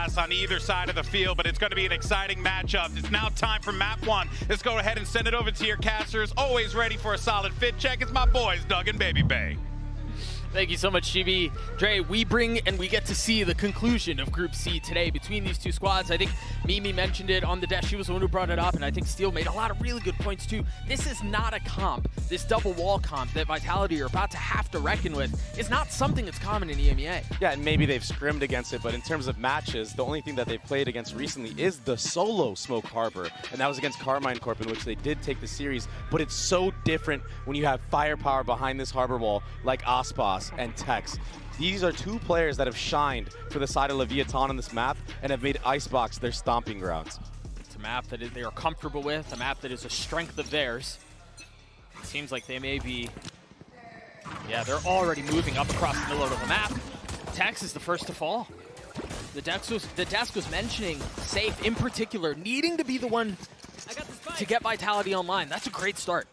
class on either side of the field, but it's going to be an exciting matchup. It's now time for map one. Let's go ahead and send it over to your casters. Always ready for a solid fit check. It's my boys, Doug and Baby Bay. Thank you so much, Chibi. Dre, we bring and we get to see the conclusion of Group C today between these two squads. I think Mimi mentioned it on the desk. She was the one who brought it up, and I think Steel made a lot of really good points too. This is not a comp. This double wall comp that Vitality are about to have to reckon with is not something that's common in EMEA. Yeah, and maybe they've scrimmed against it, but in terms of matches, the only thing that they've played against recently is the solo Smoke Harbor, and that was against Carmine Corp, in which they did take the series, but it's so different when you have firepower behind this harbor wall like Aspas and Tex. These are two players that have shined for the side of Leviathan on this map and have made Icebox their stomping grounds. It's a map that they are comfortable with, a map that is a strength of theirs. It seems like they may be, yeah, they're already moving up across the middle of the map. Tex is the first to fall. The desk was mentioning Safe in particular needing to be the one to get Vitality online. That's a great start.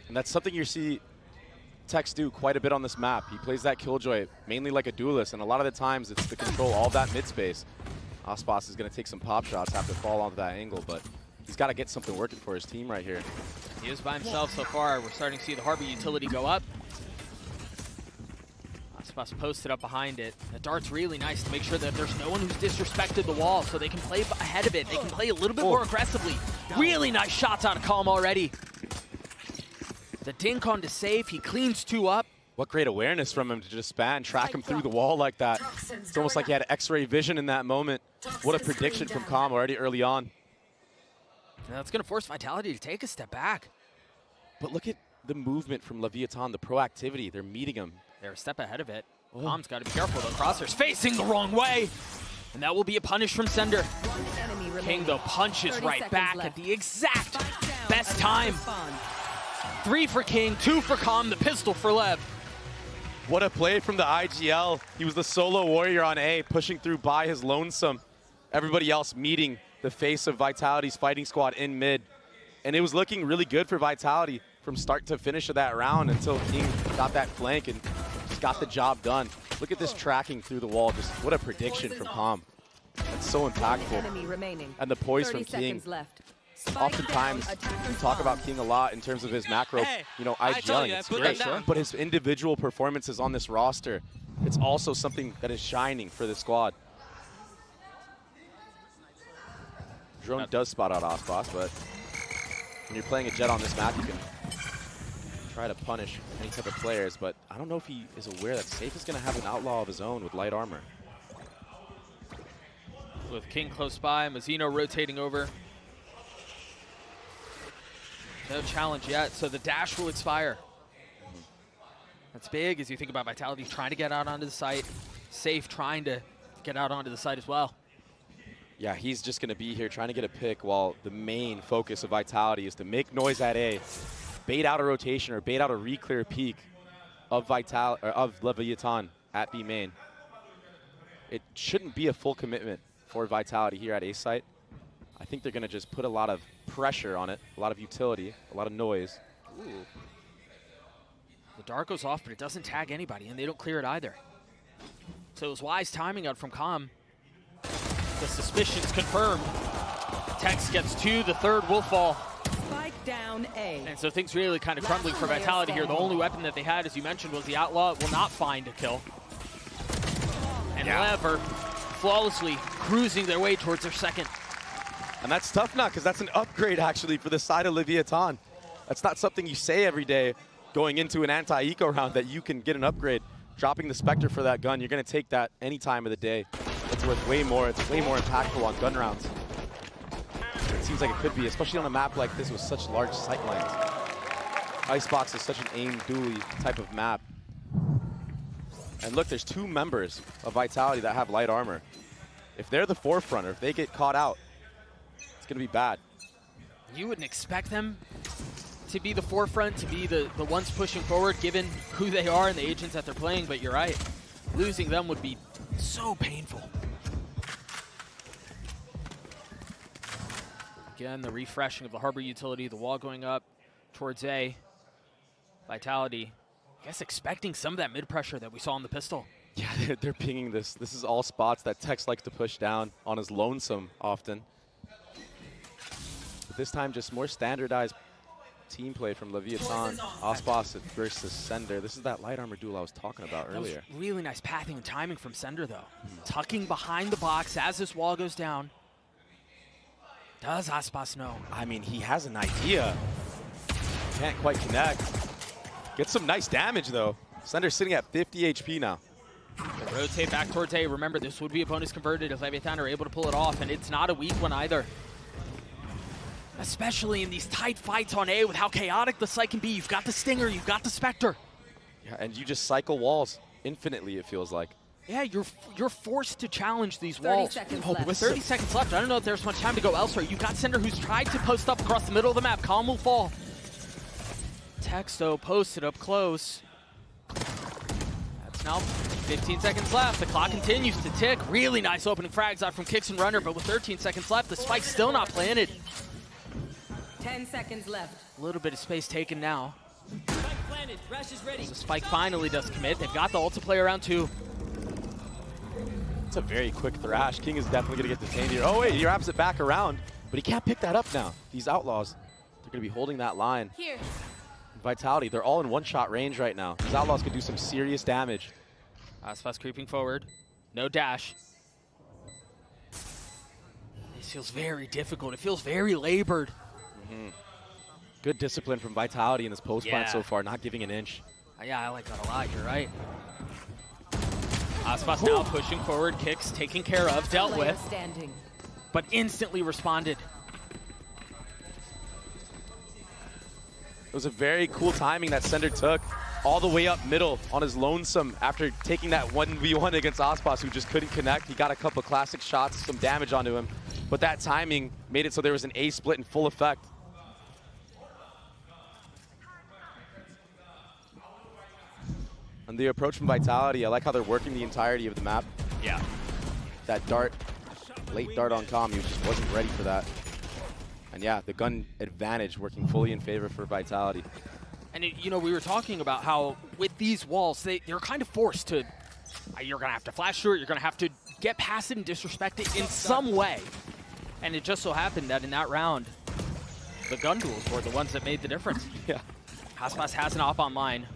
And that's something you see Tex do quite a bit on this map. He plays that Killjoy mainly like a duelist, and a lot of the times it's to control all that mid space. Aspas is going to take some pop shots, have to fall onto that angle, but he's got to get something working for his team right here. He is by himself so far. We're starting to see the harbor utility go up. Aspas posted up behind it. The dart's really nice to make sure that there's no one who's disrespected the wall, so they can play ahead of it. They can play a little bit more aggressively. Really nice shots out of Calm already. The dink onto Safe, he cleans two up. What great awareness from him to just span, track him through the wall like that. It's almost like he had X-ray vision in that moment. What a prediction from Calm already early on. Now that's going to force Vitality to take a step back. But look at the movement from Leviathan, the proactivity. They're meeting him. They're a step ahead of it. Calm's got to be careful though. Crosshair's facing the wrong way. And that will be a punish from Sender. King though punches right back at the exact best time. 3 for King, 2 for Calm, the pistol for Lev. What a play from the IGL. He was the solo warrior on A, pushing through by his lonesome. Everybody else meeting the face of Vitality's fighting squad in mid. And it was looking really good for Vitality from start to finish of that round until King got that flank and just got the job done. Look at this tracking through the wall. Just what a prediction from Calm. That's so impactful. And the poise from King. Oftentimes, we talk about King a lot in terms of his macro, IGLing. It's great, but his individual performances on this roster, it's also something that is shining for the squad. Drone does spot out Aspas, but when you're playing a Jet on this map, you can try to punish any type of players, but I don't know if he is aware that Safe is going to have an outlaw of his own with light armor. With King close by, Mazzino rotating over. No challenge yet, so the dash will expire. That's big as you think about Vitality trying to get out onto the site. Safe trying to get out onto the site as well. Yeah, he's just going to be here trying to get a pick while the main focus of Vitality is to make noise at A, bait out a rotation or bait out a re-clear peak of Leviathan at B main. It shouldn't be a full commitment for Vitality here at A site. I think they're going to just put a lot of pressure on it, a lot of utility, a lot of noise. Ooh. The dart goes off, but it doesn't tag anybody, and they don't clear it either. So it was wise timing out from Calm. The suspicion's confirmed. Tex gets 2, the third will fall. Spike down A. And so things really kind of crumbling for Vitality here. The only weapon that they had, as you mentioned, was the Outlaw. It will not find a kill. And Lev are flawlessly cruising their way towards their second. And that's tough now, because that's an upgrade, actually, for the side of Leviathan. That's not something you say every day going into an anti-eco round, that you can get an upgrade. Dropping the Spectre for that gun, you're going to take that any time of the day. It's worth way more. It's way more impactful on gun rounds. It seems like it could be, especially on a map like this with such large sight lines. Icebox is such an aim dually type of map. And look, there's 2 members of Vitality that have light armor. If they're the forefront, or if they get caught out, it's going to be bad. You wouldn't expect them to be the forefront, to be the ones pushing forward, given who they are and the agents that they're playing, but you're right. Losing them would be so painful. Again, the refreshing of the harbor utility, the wall going up towards A. Vitality, I guess expecting some of that mid-pressure that we saw on the pistol. Yeah, they're pinging this. This is all spots that Tex likes to push down on his lonesome often. But this time, just more standardized team play from Leviathan, Aspas versus Sender. This is that light armor duel I was talking about earlier. That was really nice pathing and timing from Sender, though. Tucking behind the box as this wall goes down. Does Aspas know? I mean, he has an idea. Can't quite connect. Gets some nice damage, though. Sender's sitting at 50 HP now. They rotate back towards A. Remember, this would be a bonus converted if Leviathan are able to pull it off, and it's not a weak one either. Especially in these tight fights on A with how chaotic the site can be. You've got the Stinger, you've got the Spectre. Yeah, and you just cycle walls infinitely, it feels like. Yeah, you're forced to challenge these walls. 30 seconds With left. 30 seconds left, I don't know if there's much time to go elsewhere. You've got Sender who's tried to post up across the middle of the map. Calm will fall. Tex, though, posted up close. That's now 15 seconds left. The clock continues to tick. Really nice opening frags out from Kicks and Runner, but with 13 seconds left, the spike's still not planted. 10 seconds left. A little bit of space taken now. Spike planted. Rash is ready. So Spike finally does commit. They've got the ult to play around too. It's a very quick thrash. King is definitely going to get detained here. Oh, wait, he wraps it back around, but he can't pick that up now. These Outlaws, they're going to be holding that line. Here. Vitality, they're all in one-shot range right now. These Outlaws could do some serious damage. Aspas creeping forward. No dash. This feels very difficult. It feels very labored. Good discipline from Vitality in this post plant Yeah. so far, not giving an inch. Yeah, I like that a lot. You're right. Aspas now pushing forward. Kicks taken care of. Dealt Player with. standing. But instantly responded. It was a very cool timing that Sender took all the way up middle on his lonesome after taking that 1v1 against Aspas, who just couldn't connect. He got a couple classic shots, some damage onto him, but that timing made it so there was an A split in full effect. And the approach from Vitality, I like how they're working the entirety of the map. Yeah. That dart, late dart on Calm, he just wasn't ready for that. And yeah, the gun advantage working fully in favor for Vitality. And, you know, we were talking about how with these walls, they're kind of forced to, you're going to have to flash through it, you're going to have to get past it and disrespect it in some way. And it just so happened that in that round, the gun duels were the ones that made the difference. Yeah. Aspas has an op online.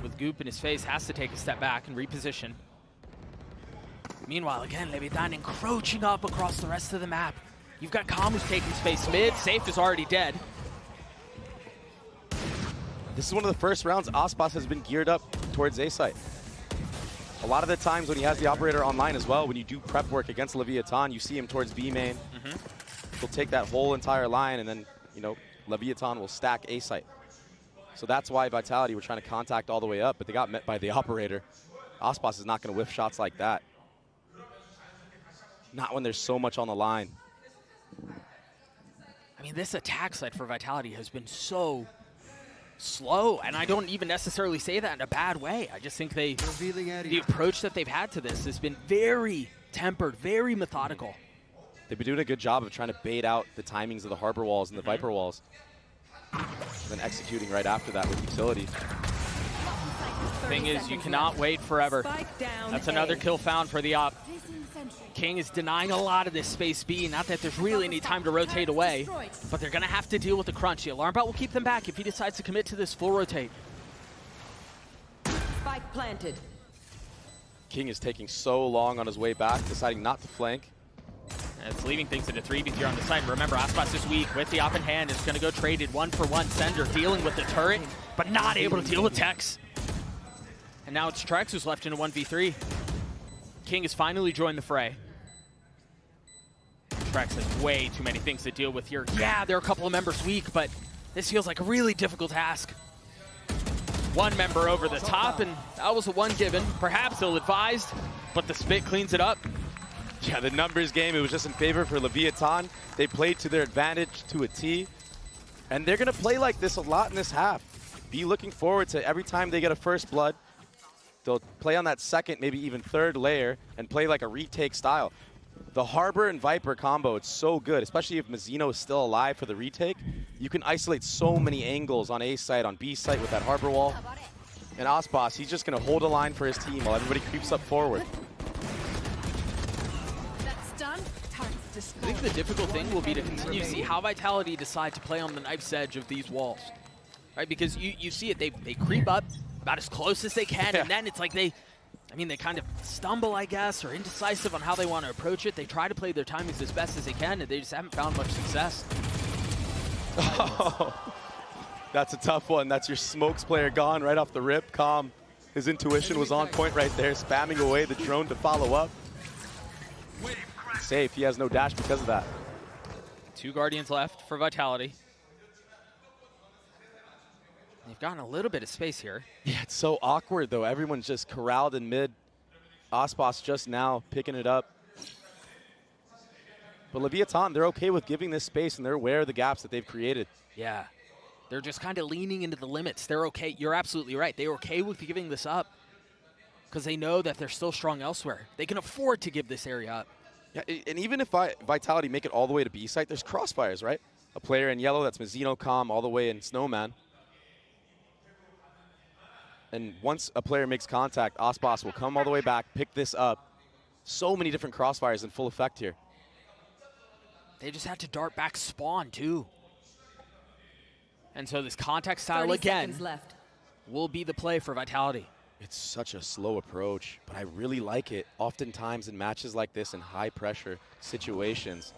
With Goop in his face, has to take a step back and reposition. Meanwhile, again, Leviathan encroaching up across the rest of the map. You've got Calm who's taking space mid. Safe is already dead. This is one of the first rounds Aspas has been geared up towards A site. A lot of the times when he has the operator online as well, when you do prep work against Leviathan, you see him towards B main. He'll take that whole entire line, and then, you know, Leviathan will stack A site. So that's why Vitality were trying to contact all the way up, but they got met by the operator. Aspas is not going to whiff shots like that. Not when there's so much on the line. I mean, this attack side for Vitality has been so slow, and I don't even necessarily say that in a bad way. I just think the approach that they've had to this has been very tempered, very methodical. They've been doing a good job of trying to bait out the timings of the Harbor walls and the Viper walls. And then executing right after that with utility. Thing is, you cannot wait forever. Spike down That's A. another kill found for the op. King is denying a lot of this space B. Not that there's really any time to rotate away, but they're going to have to deal with the crunch. The alarm bot will keep them back if he decides to commit to this full rotate. Spike planted. King is taking so long on his way back, deciding not to flank. And it's leaving things at a 3v3 on the side. Remember, Aspas is weak. With the op in hand, it's going to go traded 1-for-1. Sender dealing with the turret, but not able to deal with Tex. And now it's Trex who's left in a 1v3. King has finally joined the fray. Trex has way too many things to deal with here. Yeah, there are a couple of members weak, but this feels like a really difficult task. One member over the top, and that was a one given. Perhaps ill-advised, but the spit cleans it up. Yeah, the numbers game, it was just in favor for Leviathan. They played to their advantage to a T. And they're going to play like this a lot in this half. Be looking forward to every time they get a first blood, they'll play on that second, maybe even third layer, and play like a retake style. The Harbor and Viper combo, it's so good, especially if Mazzino is still alive for the retake. You can isolate so many angles on A site, on B site with that Harbor wall. And Aspas, he's just going to hold a line for his team while everybody creeps up forward. That's done. Time to I think the difficult thing will be to continue to see how Vitality decide to play on the knife's edge of these walls. Right, because you see it, they creep up about as close as they can, and then it's like they kind of stumble, I guess, or indecisive on how they want to approach it. They try to play their timings as best as they can, and they just haven't found much success. Oh, that's a tough one. That's your smokes player gone right off the rip. Calm. His intuition was on point right there, spamming away the drone to follow up. Safe. He has no dash because of that. 2 Guardians left for Vitality. They've gotten a little bit of space here. Yeah, it's so awkward, though. Everyone's just corralled in mid. Aspas just now picking it up. But Leviathan, they're okay with giving this space, and they're aware of the gaps that they've created. Yeah. They're just kind of leaning into the limits. They're okay. You're absolutely right. They're okay with giving this up because they know that they're still strong elsewhere. They can afford to give this area up. Yeah, and even if Vitality make it all the way to B site, there's crossfires, right? A player in yellow, that's Mizzino, Calm, all the way in Snowman. And once a player makes contact, Aspas will come all the way back, pick this up. So many different crossfires in full effect here. They just had to dart back spawn, too. And so this contact style 30 again seconds left. will be the play for Vitality. It's such a slow approach, but I really like it. Oftentimes in matches like this, in high pressure situations,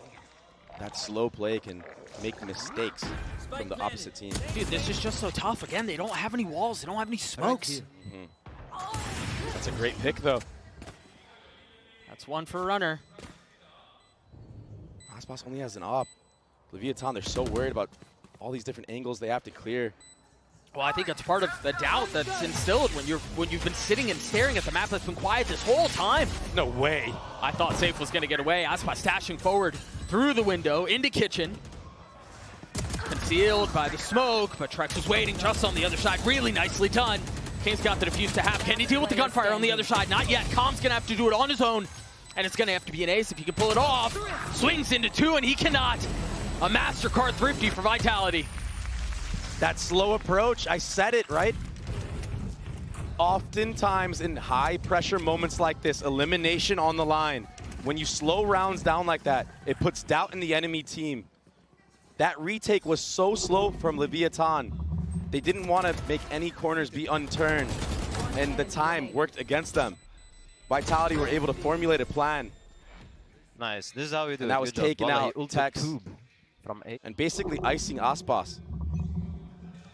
that slow play can make mistakes from the opposite team. Dude, this is just so tough. Again, they don't have any walls. They don't have any smokes. That's a great pick, though. That's one for a runner. Aspas only has an op. Leviathan, they're so worried about all these different angles they have to clear. Well, I think that's part of the doubt that's instilled when you've been sitting and staring at the map that's been quiet this whole time. No way. I thought Safe was going to get away. Aspas dashing forward through the window into kitchen. Concealed by the smoke, but Trex was waiting just on the other side. Really nicely done. King's got the defuse to have. Can he deal with the gunfire on the other side? Not yet. Calm's going to have to do it on his own, and it's going to have to be an ace if he can pull it off. Swings into 2, and he cannot. A MasterCard thrifty for Vitality. That slow approach, I said it, right? Oftentimes in high pressure moments like this, elimination on the line. When you slow rounds down like that, it puts doubt in the enemy team. That retake was so slow from Leviathan. They didn't want to make any corners be unturned, and the time worked against them. Vitality were able to formulate a plan. Nice. This is how we do it. And that was Good job. taken Volley, out, ulti Tex, cube from A. and basically icing Aspas.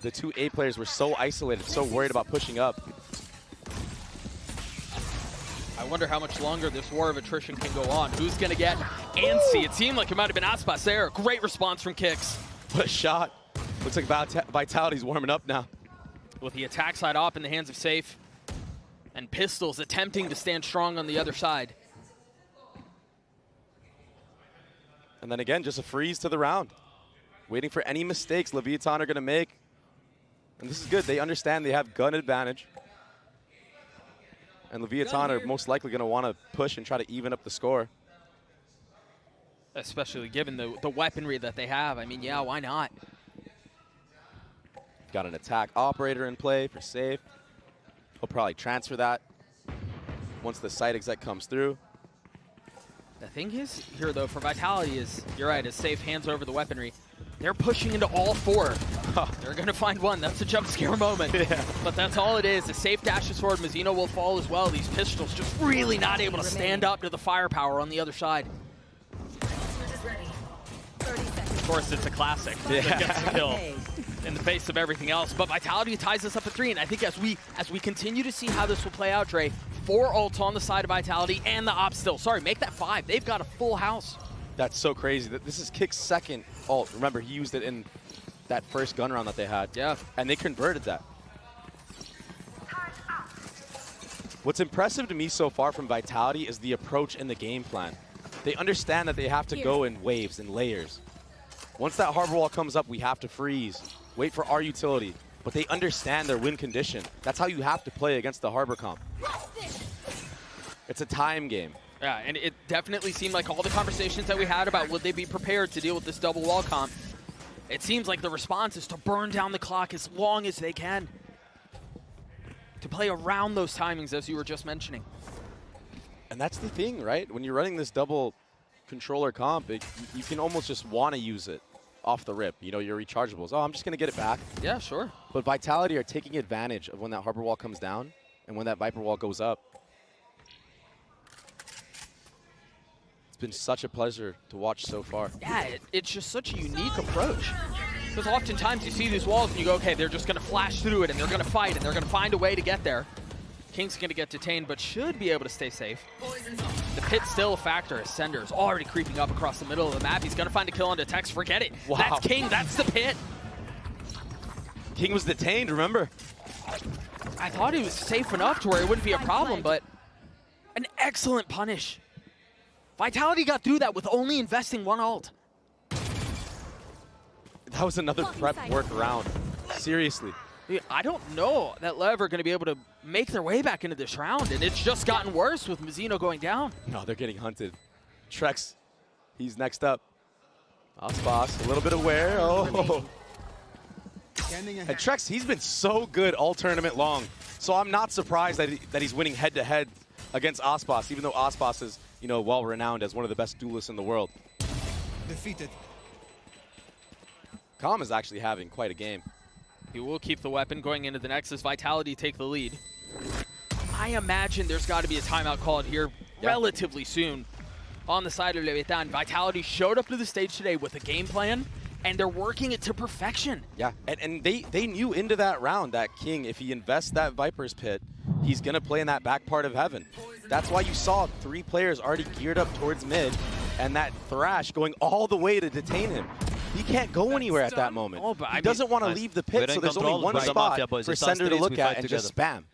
The 2 A players were so isolated, so worried about pushing up. I wonder how much longer this war of attrition can go on. Who's going to get antsy? It seemed like it might have been Aspas there. Great response from Kicks. What a shot. Looks like Vitality's warming up now. With the attack side op in the hands of Safe. And Pistols attempting to stand strong on the other side. And then again, just a freeze to the round. Waiting for any mistakes Leviathan are going to make. And this is good. They understand they have gun advantage. And Leviathan are most likely going to want to push and try to even up the score. Especially given the weaponry that they have. I mean, yeah, why not? Got an attack operator in play for Safe. He'll probably transfer that once the site exec comes through. The thing is here, though, for Vitality is, you're right, as Safe hands over the weaponry, they're pushing into all 4. They're going to find one. That's a jump scare moment. Yeah. But that's all it is. The Safe dashes forward. Mizzino will fall as well. These Pistols just really not able to stand up to the firepower on the other side. Of course, it's a classic. Yeah. That gets the kill in the face of everything else. But Vitality ties us up at 3. And I think as we continue to see how this will play out, Dre, 4 ults on the side of Vitality and the op still. Sorry, make that 5. They've got a full house. That's so crazy. This is Kick's second ult. Remember, he used it in that first gun round that they had. Yeah. And they converted that. What's impressive to me so far from Vitality is the approach and the game plan. They understand that they have to go in waves and layers. Once that harbor wall comes up, we have to freeze. Wait for our utility. But they understand their win condition. That's how you have to play against the harbor comp. It's a time game. Yeah, and it definitely seemed like all the conversations that we had about would they be prepared to deal with this double wall comp, it seems like the response is to burn down the clock as long as they can. to play around those timings as you were just mentioning. And that's the thing, right? When you're running this double controller comp, you can almost just want to use it off the rip. You know, your rechargeables. Oh, I'm just going to get it back. Yeah, sure. But Vitality are taking advantage of when that Harbor Wall comes down and when that Viper Wall goes up. It's been such a pleasure to watch so far. Yeah, it's just such a unique approach. Because oftentimes you see these walls and you go, okay, they're just going to flash through it and they're going to fight and they're going to find a way to get there. King's going to get detained, but should be able to stay safe. The pit's still a factor as Sender's already creeping up across the middle of the map. He's going to find a kill onto Tex. Forget it. Wow. That's King. That's the pit. King was detained, remember? I thought he was safe enough to where it wouldn't be a problem, but an excellent punish. Vitality got through that with only investing one ult. That was another prep workaround. Seriously. Dude, I don't know that Lev are going to be able to make their way back into this round, and it's just gotten worse with Mizzino going down. No, they're getting hunted. Trex, he's next up. Ospas, a little bit aware. Oh. And Trex, he's been so good all tournament long. So I'm not surprised that he's winning head-to-head against Ospas, even though Ospas is, you know, well-renowned as one of the best duelists in the world. Defeated. Calm is actually having quite a game. He will keep the weapon going into the Nexus. Vitality take the lead. I imagine there's got to be a timeout called here relatively soon on the side of Leviathan. Vitality showed up to the stage today with a game plan, and they're working it to perfection. Yeah, and they knew into that round that King, if he invests that Viper's Pit, he's going to play in that back part of heaven. That's why you saw 3 players already geared up towards mid, and that Thrash going all the way to detain him. He can't go anywhere at that moment. Oh, but he doesn't want to leave the pit, so there's only one spot for Sender to look at and just spam.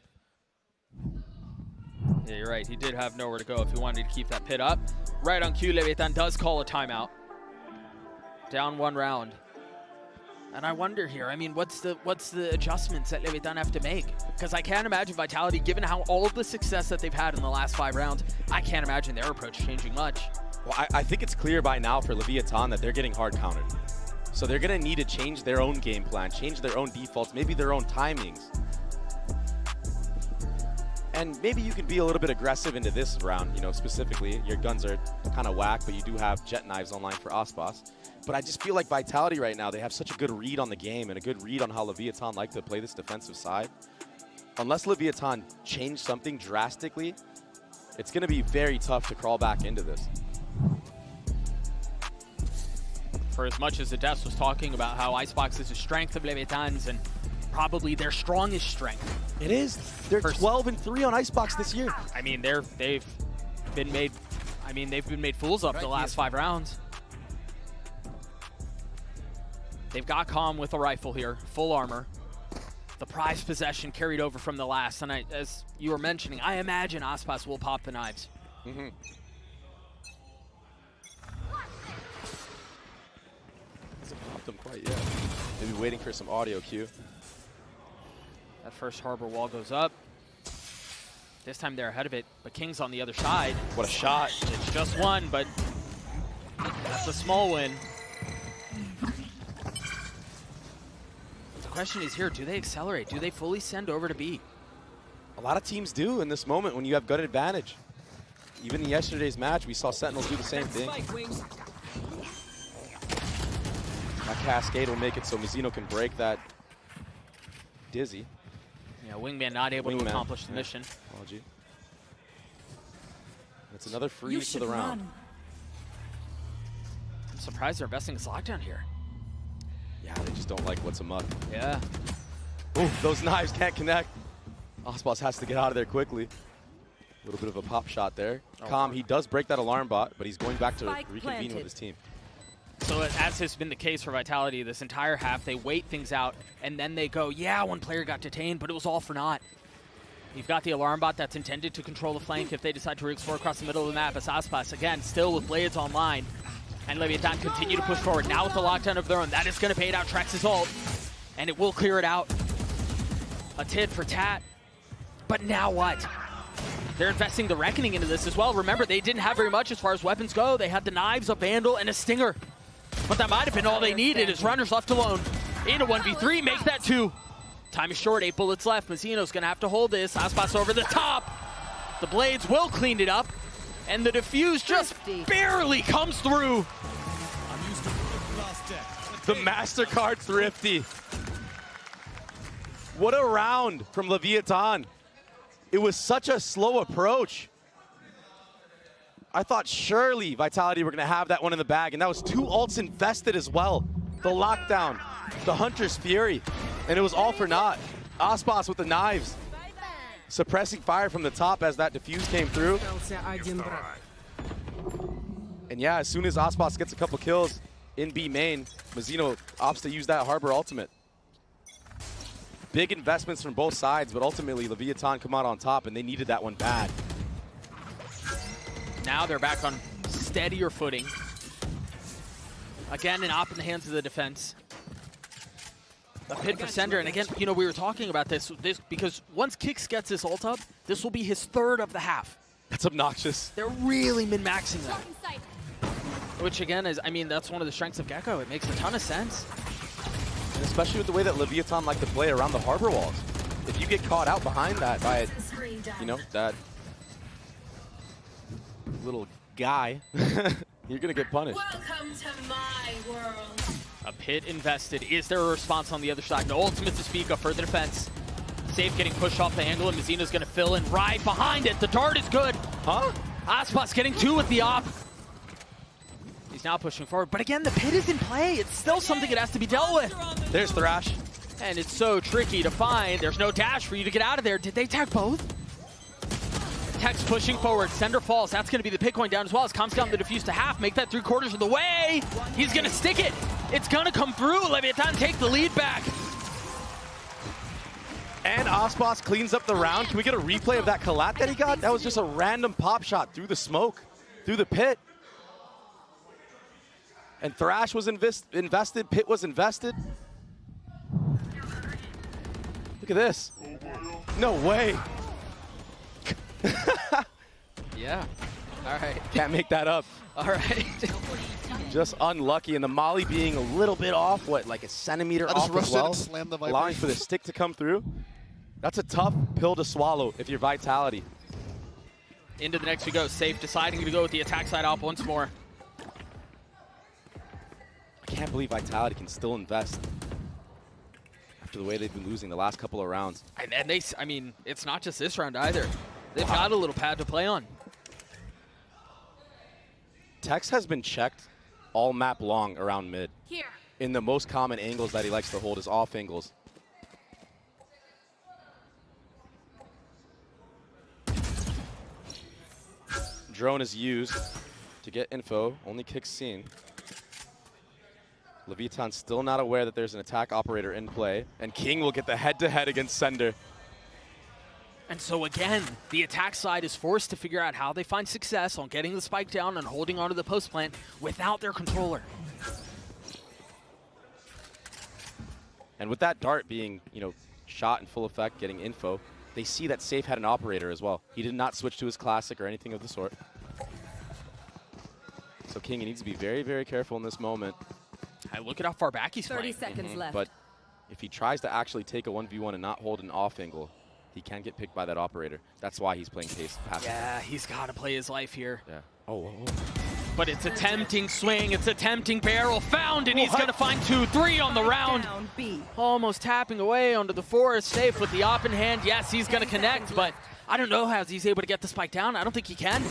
Yeah, you're right. He did have nowhere to go if he wanted to keep that pit up. Right on cue, Leviathan does call a timeout. Down 1 round. And I wonder here, I mean, what's the adjustments that Leviathan have to make? Because I can't imagine Vitality, given how all of the success that they've had in the last 5 rounds, I can't imagine their approach changing much. Well, I think it's clear by now for Leviathan that they're getting hard countered. So they're going to need to change their own game plan, change their own defaults, maybe their own timings. And maybe you can be a little bit aggressive into this round, you know, specifically. Your guns are kind of whack, but you do have jet knives online for Ospas. But I just feel like Vitality right now, they have such a good read on the game and a good read on how Leviathan like to play this defensive side. Unless Leviathan change something drastically, it's going to be very tough to crawl back into this. For as much as Adest was talking about how Icebox is a strength of Leviathan's and probably their strongest strength. It is. They're 12-3 on Icebox this year. I mean, they've been made fools of the last 5 rounds. They've got Calm with a rifle here, full armor. The prized possession carried over from the last, and as you were mentioning, I imagine Ospas will pop the knives. Mm-hmm. Hasn't popped them quite yet. Maybe waiting for some audio cue. That first Harbor Wall goes up. This time they're ahead of it, but King's on the other side. What a shot. It's just one, but that's a small win. The question is here, do they accelerate? Do they fully send over to B? A lot of teams do in this moment when you have good advantage. Even in yesterday's match, we saw Sentinels do the same thing. That cascade will make it so Mizzino can break that Dizzy. Yeah, Wingman not able to accomplish the mission. Apology. It's another freeze to the round. I'm surprised they're investing this lockdown here. Yeah, they just don't like what's amok. Yeah. Ooh, those knives can't connect. Ospas has to get out of there quickly. A little bit of a pop shot there. Calm, he does break that alarm bot, but he's going back to reconvene with his team. So as has been the case for Vitality this entire half, they wait things out, and then they go, yeah, one player got detained, but it was all for naught. You've got the alarm bot that's intended to control the flank if they decide to re-explore across the middle of the map. As Ospas, again, still with blades online. And Leviathan continue to push forward. Now with the lockdown of their own, that is going to bait out Trex's ult, and it will clear it out. A tit for tat. But now what? They're investing the Reckoning into this as well. Remember, they didn't have very much as far as weapons go. They had the knives, a Vandal, and a Stinger. But that might have been all they needed as runners left alone. In a 1v3, make that 2. Time is short, 8 bullets left. Mazzino's gonna have to hold this. Aspas over the top. The Blades will clean it up. And the defuse just barely comes through. The MasterCard Thrifty. What a round from Leviathan. It was such a slow approach. I thought surely Vitality were going to have that one in the bag, and that was 2 ults invested as well. The lockdown, the Hunter's Fury, and it was all for naught. Aspas with the knives, suppressing fire from the top as that defuse came through. And yeah, as soon as Aspas gets a couple kills in B main, Mazzino opts to use that Harbor ultimate. Big investments from both sides, but ultimately Leviathan come out on top, and they needed that one bad. Now they're back on steadier footing. Again, an op in the hands of the defense. A pit for Sender, and again, you know, we were talking about this because once Kix gets this ult up, this will be his 3rd of the half. That's obnoxious. They're really min-maxing that. Which again is, I mean, that's one of the strengths of Gecko. It makes a ton of sense. And especially with the way that Leviathan like to play around the Harbor walls. If you get caught out behind that by, you know, that little guy, you're gonna get punished. Welcome to my world. A pit invested. Is there a response on the other side? No ultimate to speak of for the defense. Safe getting pushed off the angle, and Mazzino's gonna fill in right behind it. The dart is good. Huh? Aspas getting 2 with the op. He's now pushing forward, but again, the pit is in play. It's still something that has to be dealt with. There's Thrash. And it's so tricky to find. There's no dash for you to get out of there. Did they tag both? Tex pushing forward. Sender falls. That's going to be the pick going down as well. As comes down the defuse to half. Make that 3/4 of the way. He's going to stick it. It's going to come through. Leviathan take the lead back. And Aspas cleans up the round. Can we get a replay of that collat that he got? That was just a random pop shot through the smoke, through the pit. And Thrash was invested, Pit was invested. Look at this. No way. Yeah. All right. Can't make that up. All right. Just unlucky, and the molly being a little bit off, what, like a centimeter off as well, allowing for the stick to come through. That's a tough pill to swallow if you're Vitality. Into the next we go. Safe deciding to go with the attack side op once more. I can't believe Vitality can still invest after the way they've been losing the last couple of rounds. And they, I mean, it's not just this round either. They've got a little pad to play on. Tex has been checked all map long around mid. Here. In the most common angles that he likes to hold is off angles. Drone is used to get info, only Kicks seen. Leviathan's still not aware that there's an attack operator in play, and King will get the head-to-head against Sender. And so again, the attack side is forced to figure out how they find success on getting the spike down and holding onto the post plant without their controller. And with that dart being, you know, shot in full effect, getting info, they see that Safe had an operator as well. He did not switch to his classic or anything of the sort. So King needs to be very, very careful in this moment. Look at how far back he's 30 playing. seconds left. But if he tries to actually take a 1v1 and not hold an off angle, he can get picked by that operator. That's why he's playing passive. Yeah, he's got to play his life here. Yeah. Oh. But it's a tempting swing. It's a tempting barrel found, and he's going to find 2-3 on the round. Down B. Almost tapping away onto the forest. Safe with the op in hand. Yes, he's going to connect, but I don't know how he's able to get the spike down. I don't think he can.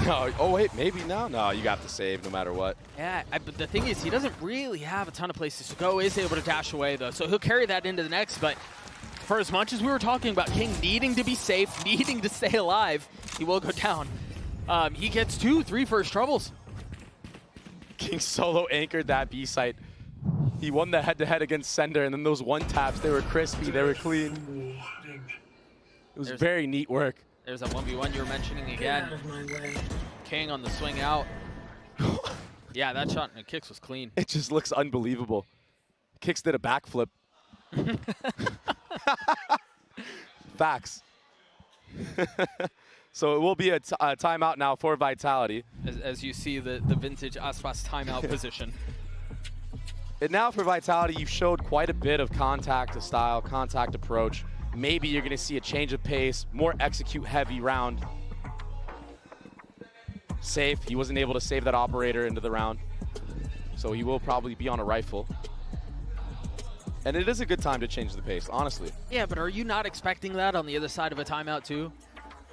No. Oh, wait, maybe now? No, you have to save no matter what. Yeah, but the thing is, he doesn't really have a ton of places to go. Is able to dash away, though, so he'll carry that into the next, but for as much as we were talking about King needing to be safe, needing to stay alive, he will go down. He gets 2-3 first troubles. King solo anchored that B site. He won the head-to-head against Sender, and then those one taps, they were crispy, they were clean. It was very neat work. There's that 1v1 you were mentioning again. King on the swing out. Yeah, that shot and Kicks was clean. It just looks unbelievable. Kicks did a backflip. Facts. So it will be a timeout now for Vitality. As you see the vintage Aspas timeout position. And now for Vitality, you've showed quite a bit of contact style, contact approach. Maybe you're going to see a change of pace, more execute-heavy round. Safe. He wasn't able to save that operator into the round, so he will probably be on a rifle. And it is a good time to change the pace, honestly. Yeah, but are you not expecting that on the other side of a timeout too?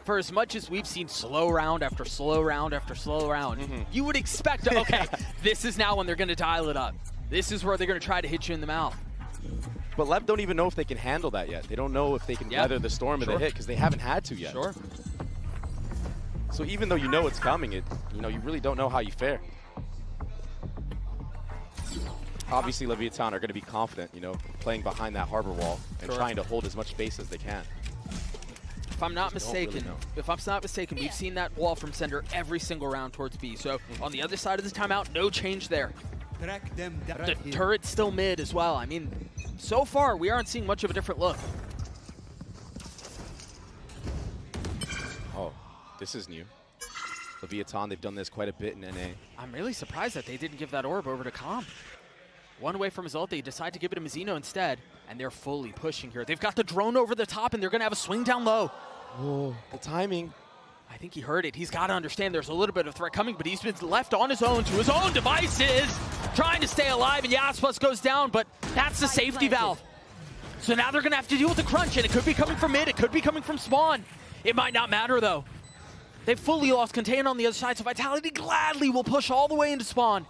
For as much as we've seen slow round after slow round after slow round, you would expect, okay, this is now when they're going to dial it up. This is where they're going to try to hit you in the mouth. But Lev don't even know if they can handle that yet. They don't know if they can weather the storm of the hit because they haven't had to yet. Sure. So even though you know it's coming, you really don't know how you fare. Obviously, Leviathan are going to be confident, playing behind that harbor wall and trying to hold as much space as they can. If I'm not mistaken, we've seen that wall from Sender every single round towards B. So on the other side of this timeout, no change there. The turret's still mid as well. I mean, so far we aren't seeing much of a different look. Oh, this is new. Leviathan, they've done this quite a bit in NA. I'm really surprised that they didn't give that orb over to Calm. One away from his ult, they decide to give it to Mizzino instead, and they're fully pushing here. They've got the drone over the top, and they're going to have a swing down low. Oh, the timing. I think he heard it. He's got to understand there's a little bit of threat coming, but he's been left on his own to his own devices, trying to stay alive, and Yaspas goes down, but that's the safety valve. So now they're going to have to deal with the crunch, and it could be coming from mid, it could be coming from spawn. It might not matter, though. They've fully lost contain on the other side, so Vitality gladly will push all the way into spawn.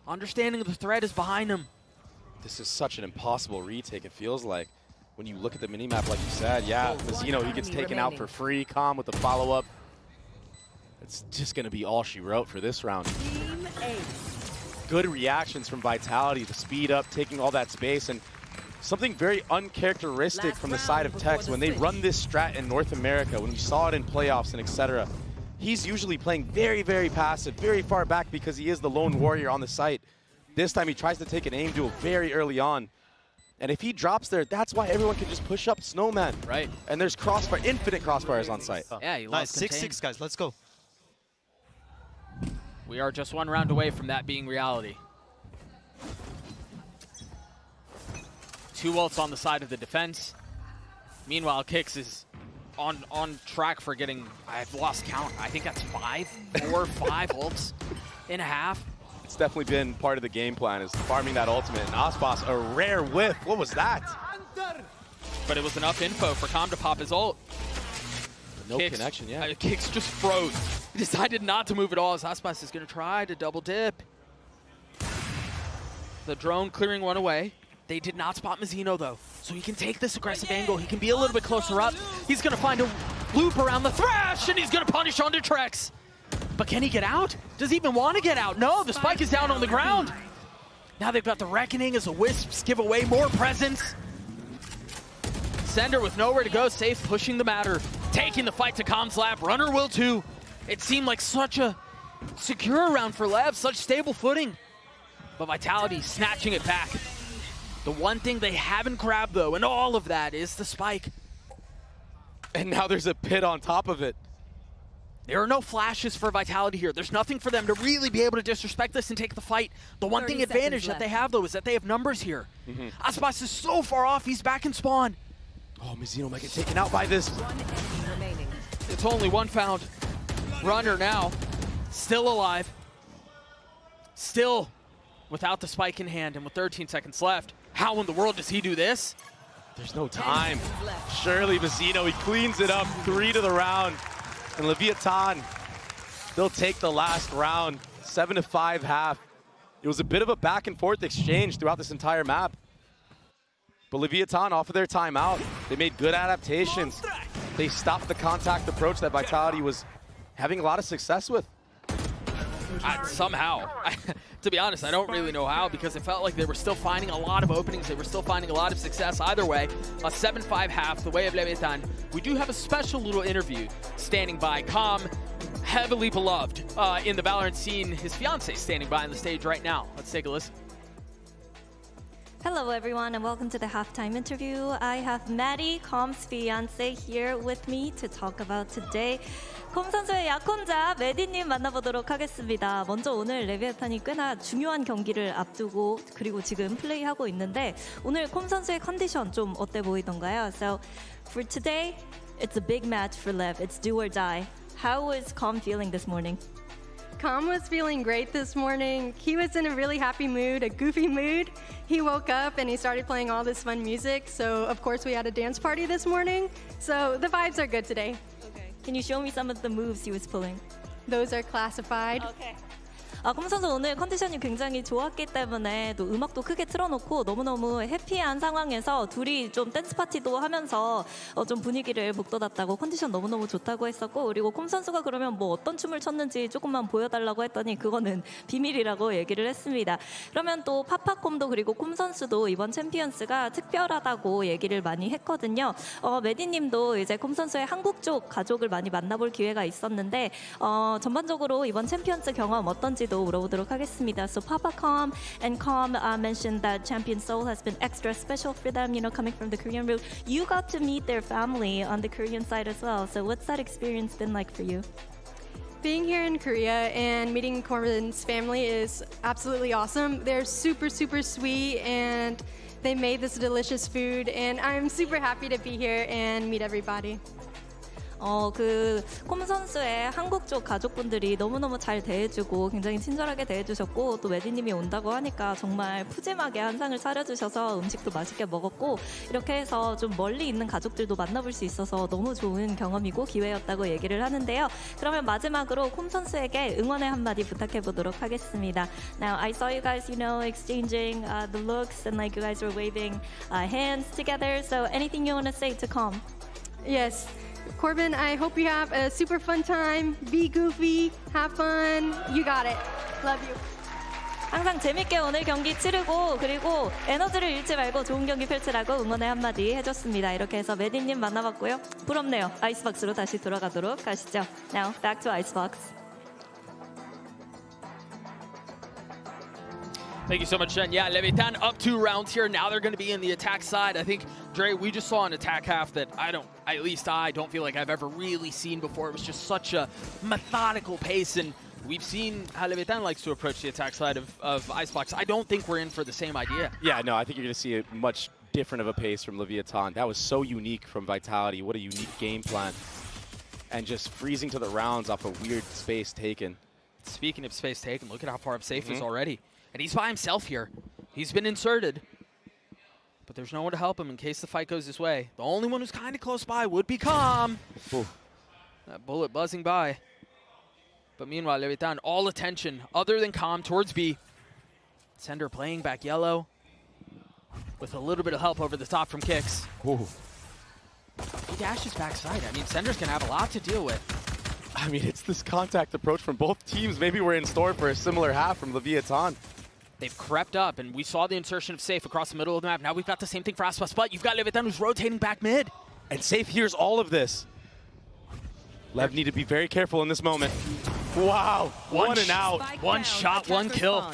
Understanding the threat is behind him. This is such an impossible retake, it feels like. When you look at the minimap, like you said, Mizzino, he gets taken out for free. Calm with the follow-up. It's just going to be all she wrote for this round. Good reactions from Vitality, the speed up, taking all that space, and something very uncharacteristic from the side of Tex. When they run this strat in North America, when we saw it in playoffs and etc., he's usually playing very, very passive, very far back because he is the lone warrior on the site. This time he tries to take an aim duel very early on. And if he drops there, that's why everyone can just push up Snowman. Right. And there's crossfire, infinite crossfires on site. Yeah, he Nice, lost 6-6, guys, let's go. We are just one round away from that being reality. 2 ults on the side of the defense. Meanwhile, Kix is on track for getting, I've lost count, I think that's 4 or 5 ults in a half. It's definitely been part of the game plan, is farming that ultimate. And Aspas, a rare whiff. What was that? But it was enough info for Calm to pop his ult. No connection, yeah. Kix just froze. He decided not to move at all as Aspas is going to try to double dip. The drone clearing one away. They did not spot Mizzino, though. So he can take this aggressive angle. He can be a little bit closer up. He's going to find a loop around the Thresh, and he's going to punish onto Trex. But can he get out? Does he even want to get out? No, the spike is down on the ground. Now they've got the Reckoning as the Wisps give away more presence. Sender with nowhere to go, safe, pushing the matter. Taking the fight to Calm's lap. Runner will too. It seemed like such a secure round for Lev, such stable footing. But Vitality snatching it back. The one thing they haven't grabbed, though, and all of that, is the spike. And now there's a pit on top of it. There are no flashes for Vitality here. There's nothing for them to really be able to disrespect this and take the fight. The one thing advantage that they have, though, is that they have numbers here. Aspas is so far off, he's back in spawn. Oh, Mizzino might get taken out by this. One enemy remaining. It's only one found. Runner now, still alive. Still without the spike in hand and with 13 seconds left. How in the world does he do this? There's no time. Surely Mizzino, he cleans it up, 3 to the round. And Leviathan, they'll take the last round, 7-5 half. It was a bit of a back and forth exchange throughout this entire map. But Leviathan, off of their timeout, they made good adaptations. They stopped the contact approach that Vitality was having a lot of success with. Somehow. To be honest, I don't really know how, because it felt like they were still finding a lot of openings. They were still finding a lot of success. Either way, a 7-5 half, the way of Leviathan. We do have a special little interview standing by. Calm, heavily beloved in the Valorant scene. His fiance standing by on the stage right now. Let's take a listen. Hello, everyone, and welcome to the halftime interview. I have Maddie, Com's fiance, here with me to talk about today. 콤 선수의 약혼자 메디님 만나보도록 하겠습니다. 먼저 오늘 레비아탄이 꽤나 중요한 경기를 앞두고 그리고 지금 플레이하고 있는데 오늘 콤 선수의 컨디션 좀 어때 보이던가요? So for today, it's a big match for Lev. It's do or die. How was Com feeling this morning? Com was feeling great this morning. He was in a really happy mood, a goofy mood. He woke up and he started playing all this fun music. So of course we had a dance party this morning. So the vibes are good today. Okay. Can you show me some of the moves he was pulling? Those are classified. Okay. 콤 선수 오늘 컨디션이 굉장히 좋았기 때문에 또 음악도 크게 틀어놓고 너무너무 해피한 상황에서 둘이 좀 댄스 파티도 하면서 좀 분위기를 북돋았다고 컨디션 너무너무 좋다고 했었고 그리고 콤 선수가 그러면 뭐 어떤 춤을 췄는지 조금만 보여달라고 했더니 그거는 비밀이라고 얘기를 했습니다. 그러면 또 파파콤도 그리고 콤 선수도 이번 챔피언스가 특별하다고 얘기를 많이 했거든요. 메디님도 이제 콤 선수의 한국 쪽 가족을 많이 만나볼 기회가 있었는데 전반적으로 이번 챔피언스 경험 어떤지도 물어보도록 하겠습니다. So Papa Com and Com mentioned that Champion Seoul has been extra special for them, you know, coming from the Korean route. You got to meet their family on the Korean side as well. So what's that experience been like for you? Being here in Korea and meeting Corbin's family is absolutely awesome. They're super, super sweet and they made this delicious food and I'm super happy to be here and meet everybody. 콤 선수의 한국 쪽 가족분들이 너무너무 잘 대해주고 굉장히 친절하게 대해주셨고 또 메디님이 온다고 하니까 정말 푸짐하게 한상을 차려주셔서 음식도 맛있게 먹었고 이렇게 해서 좀 멀리 있는 가족들도 만나볼 수 있어서 너무 좋은 경험이고 기회였다고 얘기를 하는데요. 그러면 마지막으로 콤 선수에게 응원의 한마디 부탁해보도록 하겠습니다. Now I saw you guys, you know, exchanging the looks and like you guys were waving hands together. So anything you want to say to Com? Yes. Corbin, I hope you have a super fun time. Be goofy, have fun. You got it. Love you. 항상 재밌게 오늘 경기 치르고 그리고 에너지를 잃지 말고 좋은 경기 펼치라고 응원의 한마디 해줬습니다. 이렇게 해서 메디님 만나봤고요. 부럽네요. 아이스박스로 다시 돌아가도록 하시죠. Now back to Icebox. Thank you so much, Jen. Yeah, Leviathan up 2 rounds here. Now they're going to be in the attack side. I think, Dre, we just saw an attack half that I don't feel like I've ever really seen before. It was just such a methodical pace, and we've seen how Leviathan likes to approach the attack side of Icebox. I don't think we're in for the same idea. Yeah, no, I think you're going to see a much different of a pace from Leviathan. That was so unique from Vitality. What a unique game plan. And just freezing to the rounds off a weird space taken. Speaking of space taken, look at how far up Safe is already. And he's by himself here. He's been inserted. But there's no one to help him in case the fight goes his way. The only one who's kind of close by would be Com. That bullet buzzing by. But meanwhile, Leviathan, all attention other than Com towards B. Sender playing back yellow. With a little bit of help over the top from Kicks. He dashes backside. I mean, Sender's going to have a lot to deal with. I mean, it's this contact approach from both teams. Maybe we're in store for a similar half from Leviathan. They've crept up, and we saw the insertion of Safe across the middle of the map. Now we've got the same thing for Aspas, but you've got Leviathan who's rotating back mid. And Safe hears all of this. Lev need to be very careful in this moment. Wow, one and out. One shot, one kill.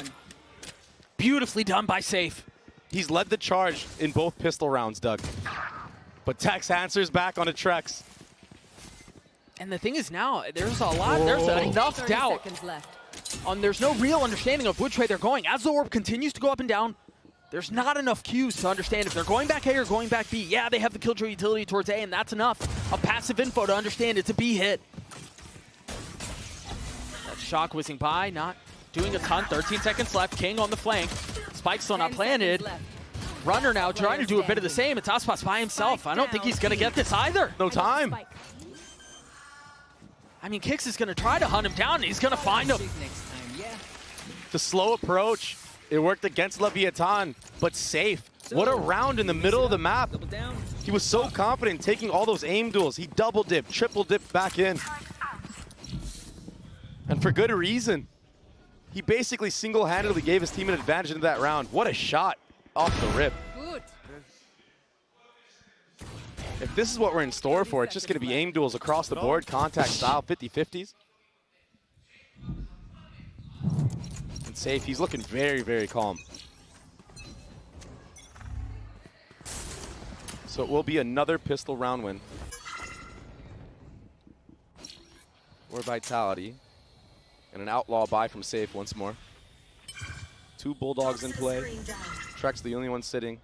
Beautifully done by Safe. He's led the charge in both pistol rounds, Doug. But Tex answers back on a Trex. And the thing is now, there's enough doubt. There's no real understanding of which way they're going. As the orb continues to go up and down, there's not enough cues to understand if they're going back A or going back B. Yeah, they have the Killjoy utility towards A, and that's enough of passive info to understand it's a B hit. That shock whizzing by, not doing a ton. 13 seconds left. King on the flank. Spike still not planted. Runner now trying to do a bit of the same. It's Aspas by himself. I don't think he's going to get this either. No time. I mean, Kix is going to try to hunt him down, and he's going to find him. The slow approach. It worked against Leviathan, but Safe. What a round in the middle of the map. He was so confident taking all those aim duels. He double dipped, triple dipped back in. And for good reason. He basically single-handedly gave his team an advantage into that round. What a shot off the rip. If this is what we're in store for, it's just going to be aim duels across the board, contact style, 50-50s. And Safe, he's looking very, very calm. So it will be another pistol round win for Vitality. And an outlaw buy from Safe once more. 2 Bulldogs in play. Trek's the only one sitting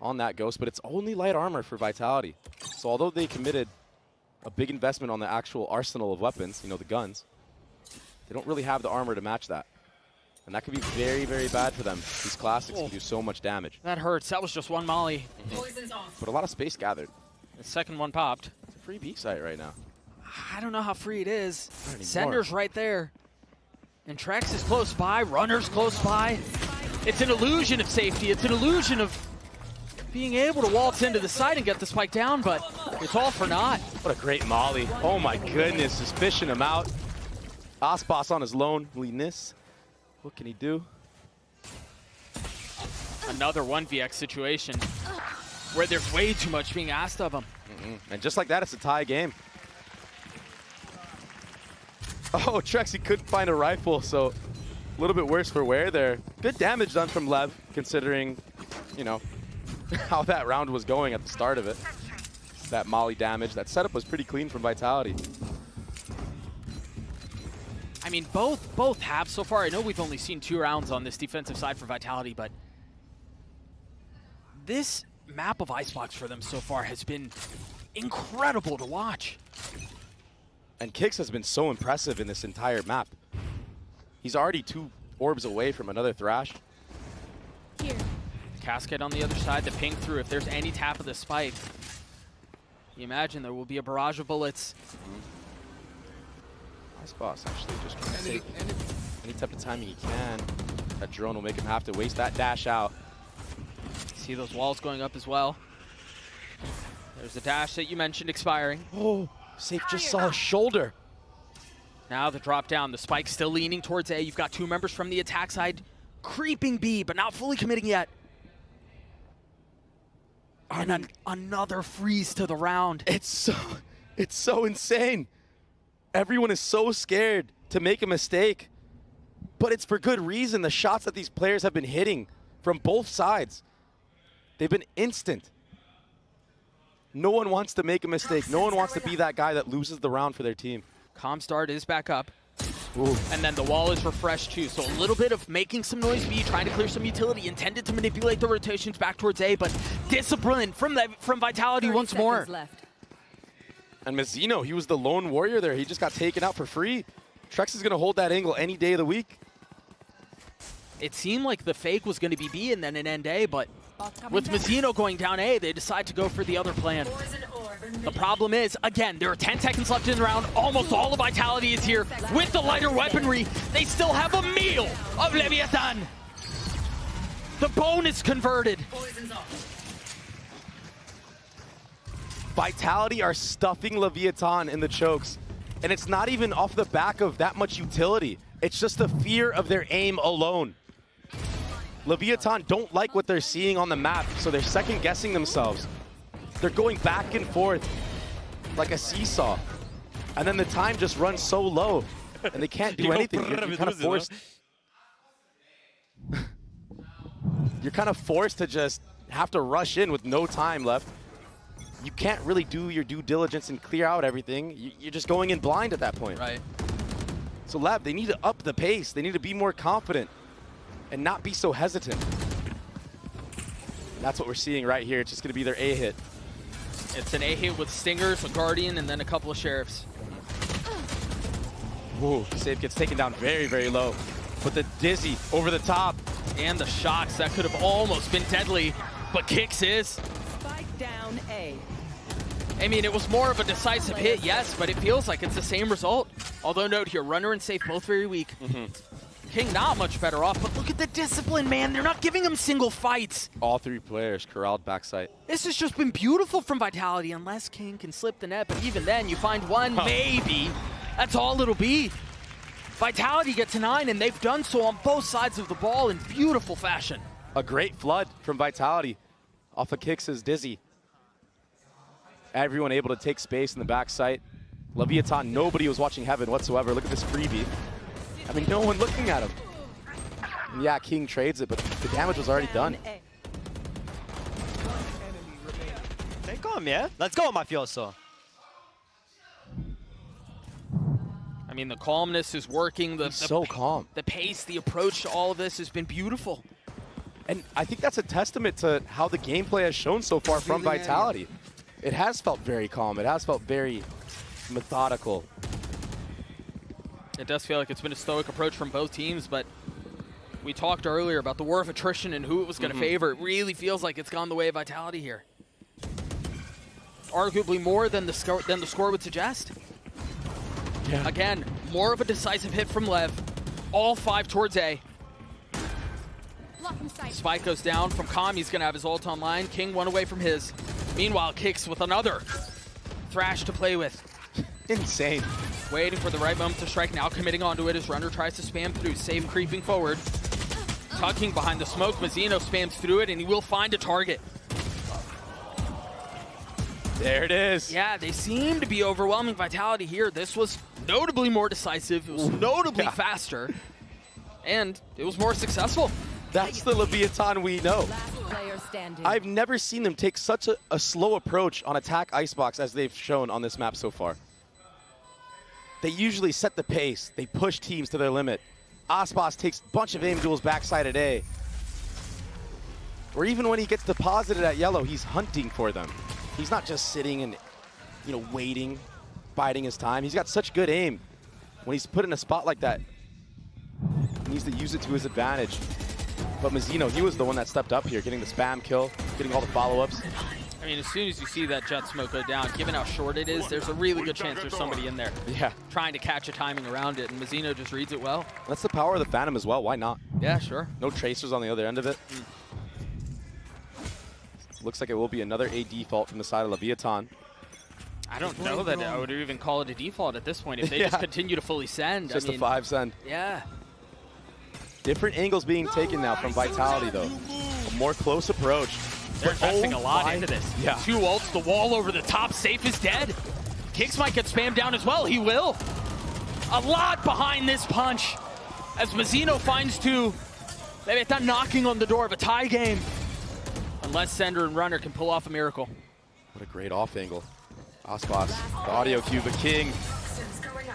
on that Ghost, but it's only light armor for Vitality. So although they committed a big investment on the actual arsenal of weapons, you know, the guns, they don't really have the armor to match that. And that could be very, very bad for them. These classics can do so much damage. That hurts. That was just one molly. Poison's off. But a lot of space gathered. The second one popped. It's a free B site right now. I don't know how free it is. Not anymore. Sender's right there. And Trex is close by. Runner's close by. It's an illusion of safety. It's an illusion of being able to waltz into the site and get the spike down, but it's all for naught. What a great molly. Oh my goodness, just fishing him out. Aspas on his loneliness. What can he do? Another 1vx situation where there's way too much being asked of him. And just like that, it's a tie game. Oh, Trex, he couldn't find a rifle, so a little bit worse for wear there. Good damage done from Lev, considering, you know, how that round was going at the start of it. That molly damage, that setup was pretty clean from Vitality. I mean, both have so far. I know we've only seen 2 rounds on this defensive side for Vitality, but this map of Icebox for them so far has been incredible to watch. And Kix has been so impressive in this entire map. He's already 2 orbs away from another Thrash. Here. Cascade on the other side, the ping through. If there's any tap of the spike, you imagine there will be a barrage of bullets. Nice boss, actually, just trying to take any type of timing he can. That drone will make him have to waste that dash out. See those walls going up as well. There's the dash that you mentioned expiring. Oh, Safe just saw his shoulder. Now the drop down, the spike still leaning towards A. You've got 2 members from the attack side creeping B, but not fully committing yet. And then another freeze to the round. It's so insane. Everyone is so scared to make a mistake, but it's for good reason. The shots that these players have been hitting from both sides, they've been instant. No one wants to make a mistake. No one wants to be that guy that loses the round for their team. Comstart is back up. Ooh. And then the wall is refreshed too. So a little bit of making some noise B, trying to clear some utility, intended to manipulate the rotations back towards A, but discipline from Vitality once more. Left. And Mazzino, he was the lone warrior there. He just got taken out for free. Trex is going to hold that angle any day of the week. It seemed like the fake was going to be B and then an end A, but with Mazzino going down A, they decide to go for the other plan. The problem is, again, there are 10 seconds left in the round. Almost all of Vitality is here. With the lighter weaponry, they still have a meal of Leviathan. The bone is converted. Vitality are stuffing Leviathan in the chokes. And it's not even off the back of that much utility. It's just the fear of their aim alone. Leviathan don't like what they're seeing on the map, so they're second-guessing themselves. They're going back and forth like a seesaw. And then the time just runs so low, and they can't do anything. You're kind of forced. You're kind of forced to just have to rush in with no time left. You can't really do your due diligence and clear out everything. You're just going in blind at that point. Right. So Lev, they need to up the pace. They need to be more confident and not be so hesitant. That's what we're seeing right here. It's just going to be their A hit. It's an A hit with Stingers, a Guardian, and then a couple of Sheriffs. Whoa, Safe gets taken down very, very low. But the Dizzy over the top. And the shots, that could have almost been deadly, but Kix is. Spike down A. I mean, it was more of a decisive hit, yes, but it feels like it's the same result. Although note here, Runner and Safe both very weak. King not much better off, but look at the discipline, man. They're not giving him single fights. All 3 players corralled backside. This has just been beautiful from Vitality, unless King can slip the net, but even then, you find one, maybe. That's all it'll be. Vitality get to 9, and they've done so on both sides of the ball in beautiful fashion. A great flood from Vitality off of Kix's Dizzy. Everyone able to take space in the backside. Leviathan, nobody was watching Heaven whatsoever. Look at this freebie. I mean, no one looking at him. And yeah, King trades it, but the damage was already done. Stay calm, yeah? Let's go, mafioso. I mean, the calmness is working. The so calm. The pace, the approach to all of this has been beautiful. And I think that's a testament to how the gameplay has shown so far from Vitality. It has felt very calm. It has felt very methodical. It does feel like it's been a stoic approach from both teams, but we talked earlier about the war of attrition and who it was going to favor. It really feels like it's gone the way of Vitality here. Arguably more than the score would suggest. Yeah. Again, more of a decisive hit from Lev. All 5 towards A. Spike goes down from Calm. He's going to have his ult online. King one away from his. Meanwhile, Kicks with another Thrash to play with. Insane. Waiting for the right moment to strike. Now committing onto it as Runner tries to spam through. Save creeping forward. Tucking behind the smoke. Mazzino spams through it, and he will find a target. There it is. Yeah, they seem to be overwhelming Vitality here. This was notably more decisive. It was notably faster. And it was more successful. That's the Leviathan we know. Last player standing. I've never seen them take such a slow approach on attack icebox as they've shown on this map so far. They usually set the pace. They push teams to their limit. Aspas takes a bunch of aim duels backside at A. Or even when he gets deposited at yellow, he's hunting for them. He's not just sitting and, you know, waiting, biding his time. He's got such good aim. When he's put in a spot like that, he needs to use it to his advantage. But Mazzino, he was the one that stepped up here, getting the spam kill, getting all the follow-ups. I mean, as soon as you see that jet smoke go down, given how short it is, there's a really good chance there's somebody in there trying to catch a timing around it, and Mazzino just reads it well. That's the power of the Phantom as well. Why not? Yeah, sure. No tracers on the other end of it. Looks like it will be another A default from the side of Leviathan. I don't know that I would even call it a default at this point if they just continue to fully send. Just I mean, a 5 send. Yeah. Different angles being taken now from Vitality, though. A more close approach. They're investing a lot into this. Yeah. 2 ults, the wall over the top, Safe is dead. Kicks might get spammed down as well. He will. A lot behind this punch as Mazzino finds 2. Leviathan knocking on the door of a tie game. Unless Sender and Runner can pull off a miracle. What a great off angle. Aspas, the audio cue, the king.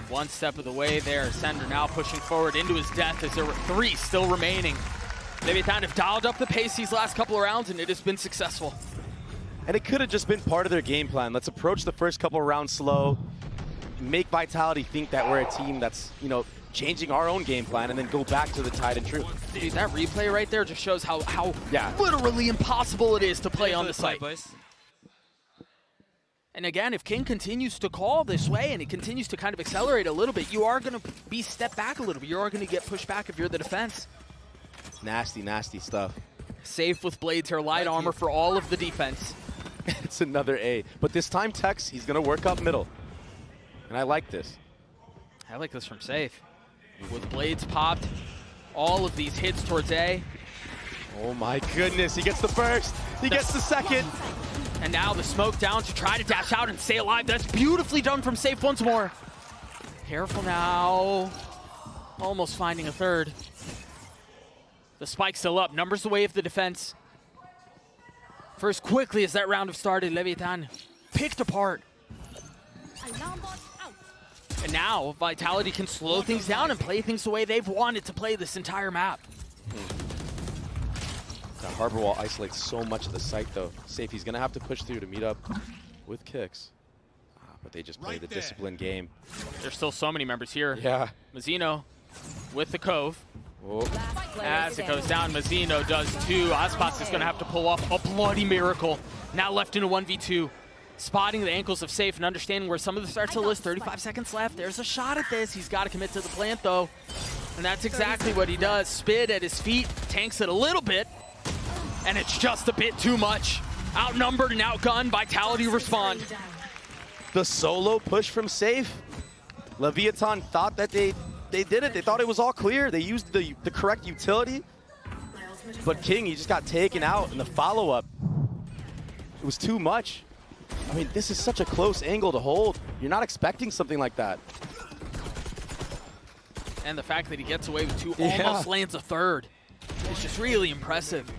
One step of the way there. Sender now pushing forward into his death as there were 3 still remaining. Leviathan have dialed up the pace these last couple of rounds, and it has been successful. And it could have just been part of their game plan. Let's approach the first couple of rounds slow, make Vitality think that we're a team that's, you know, changing our own game plan, and then go back to the tide and truth. Dude, that replay right there just shows how literally impossible it is to play on the site. And again, if King continues to call this way and he continues to kind of accelerate a little bit, you are going to be stepped back a little bit. You are going to get pushed back if you're the defense. Nasty, nasty stuff. Safe with Blades Hair light armor for all of the defense. It's another A. But this time, Tex, he's going to work up middle. And I like this. I like this from Safe. With Blades popped, all of these hits towards A. Oh my goodness, he gets the first. He gets the second. And now the smoke down to try to dash out and stay alive. That's beautifully done from Safe once more. Careful now. Almost finding a third. The spike's still up. Numbers the way of the defense. First, quickly as that round have started, Leviathan picked apart. And now Vitality can slow things down and play things the way they've wanted to play this entire map. That harbor wall isolates so much of the site, though. Safe, he's going to have to push through to meet up with Kicks. But they just play the disciplined game. There's still so many members here. Yeah. Mazzino with the Cove. Oh. As it goes down, Mazzino does too. Aspas is going to have to pull off a bloody miracle. Now left in a 1v2. Spotting the ankles of Safe and understanding where some of the starts of the list. 35 seconds left. There's a shot at this. He's got to commit to the plant, though. And that's exactly what he does. Spid at his feet, tanks it a little bit. And it's just a bit too much. Outnumbered and outgunned, Vitality respond. The solo push from Safe. Leviathan thought that they did it. They thought it was all clear. They used the correct utility. But King, he just got taken out in the follow-up. It was too much. I mean, this is such a close angle to hold. You're not expecting something like that. And the fact that he gets away with 2, almost lands a third. It's just really impressive.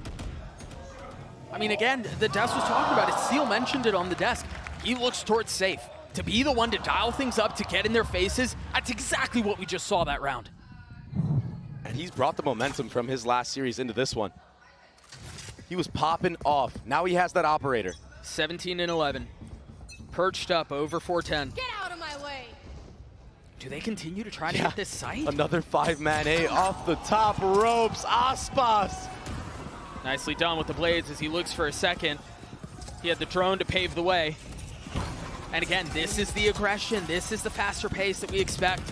I mean, again, the desk was talking about it. Seal mentioned it on the desk. He looks towards safe. To be the one to dial things up, to get in their faces, that's exactly what we just saw that round. And he's brought the momentum from his last series into this one. He was popping off. Now he has that operator. 17 and 11. Perched up over 410. Get out of my way. Do they continue to try to hit this site? Another 5-man A off the top ropes. Aspas. Nicely done with the blades as he looks for a second. He had the drone to pave the way. And again, this is the aggression. This is the faster pace that we expect.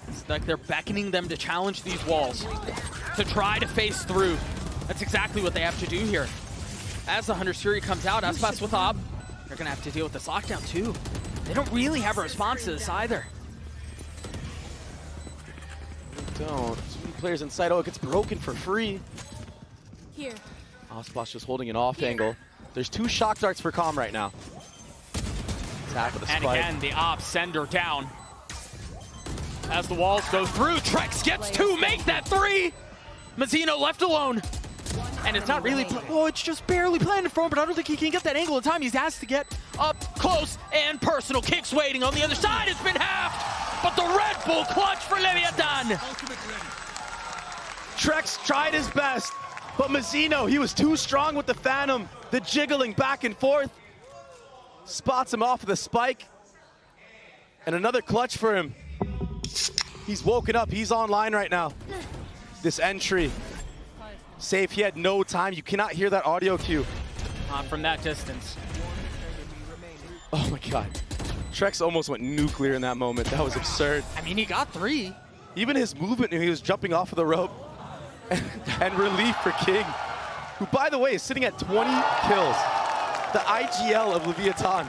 It's like they're beckoning them to challenge these walls, to try to face through. That's exactly what they have to do here. As the Hunter's Fury comes out, Aspas with Ob, they're going to have to deal with this lockdown too. They don't really have a response to this either. They don't. Too many players inside. Oh, it gets broken for free. Here. Aspas just holding an off angle. There's 2 shock darts for Calm right now. Attack with a And spike. again, the Op sender down. As the walls go through, Trex gets 2, make that 3! Mazzino left alone. And it's not really, oh, it's just barely planted for him, but I don't think he can get that angle in time. He has to get up close and personal. Kicks waiting on the other side. It's been halved, but the Red Bull clutch for Leviathan. Trex tried his best, but Mazzino, he was too strong with the Phantom. The jiggling back and forth. Spots him off with a spike. And another clutch for him. He's woken up, he's online right now. This entry. Safe, he had no time. You cannot hear that audio cue. Not from that distance. Oh my God. Trex almost went nuclear in that moment. That was absurd. I mean, he got 3. Even his movement, he was jumping off of the rope. And relief for King, who, by the way, is sitting at 20 kills. The IGL of Leviathan.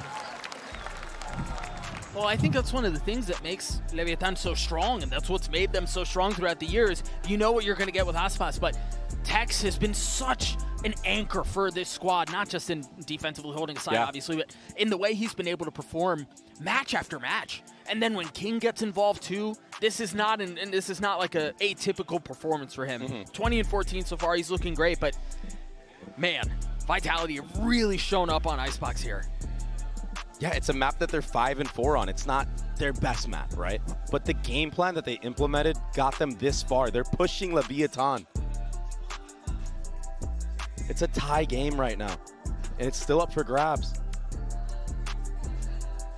Well, I think that's one of the things that makes Leviathan so strong, and that's what's made them so strong throughout the years. You know what you're going to get with Aspas, but Tex has been such an anchor for this squad, not just in defensively holding aside, obviously, but in the way he's been able to perform match after match. And then when King gets involved too, this is not like a atypical performance for him. 20 and 14 so far, he's looking great, but man, Vitality have really shown up on Icebox here. Yeah, it's a map that they're 5 and 4 on. It's not their best map, right? But the game plan that they implemented got them this far. They're pushing Leviathan. It's a tie game right now, and it's still up for grabs.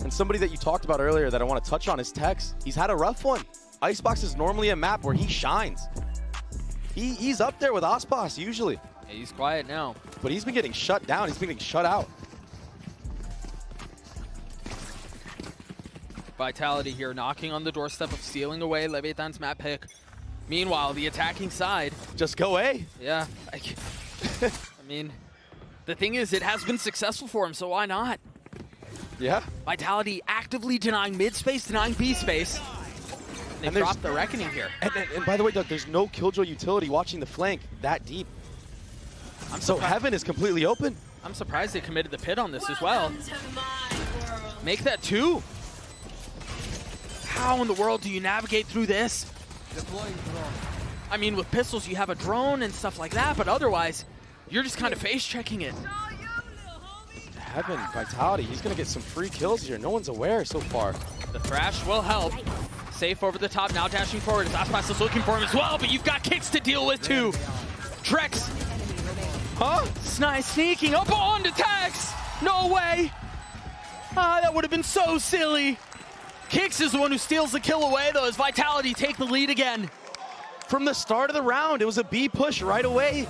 And somebody that you talked about earlier that I want to touch on is Tex. He's had a rough one. Icebox is normally a map where he shines. He's up there with Aspas usually. Yeah, he's quiet now. But he's been getting shut down. He's been getting shut out. Vitality here knocking on the doorstep of stealing away Leviathan's map pick. Meanwhile, the attacking side. Just go A. Yeah. I mean, the thing is, it has been successful for him, so why not? Yeah. Vitality actively denying mid space, denying B space. They dropped the reckoning here. And by the way, Doug, there's no Killjoy utility watching the flank that deep. So Heaven is completely open. I'm surprised they committed the pit on this as well. Welcome to my world. Make that 2. How in the world do you navigate through this? I mean, with pistols, you have a drone and stuff like that, but otherwise, you're just kind of face-checking it. Heaven, Vitality, he's going to get some free kills here. No one's aware so far. The Thrash will help. Safe over the top, now dashing forward. Aspas is looking for him as well, but you've got kicks to deal with too. Trex. Huh? Sneaking up on to Tex. No way. Ah, that would have been so silly. Kicks is the one who steals the kill away, though, as Vitality take the lead again. From the start of the round, it was a B push right away.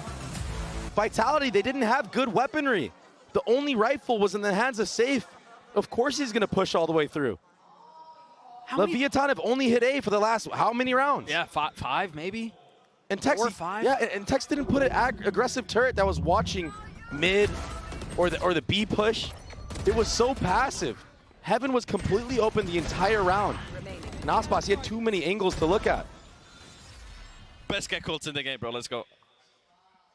Vitality, they didn't have good weaponry. The only rifle was in the hands of Safe. Of course he's going to push all the way through. Leviathan have only hit A for the last, how many rounds? Yeah, 5 maybe? And Tex, 4 or 5? Yeah, and Tex didn't put an aggressive turret that was watching mid or the B push. It was so passive. Heaven was completely open the entire round. And Aspas, he had too many angles to look at. Best get calls in the game, bro. Let's go.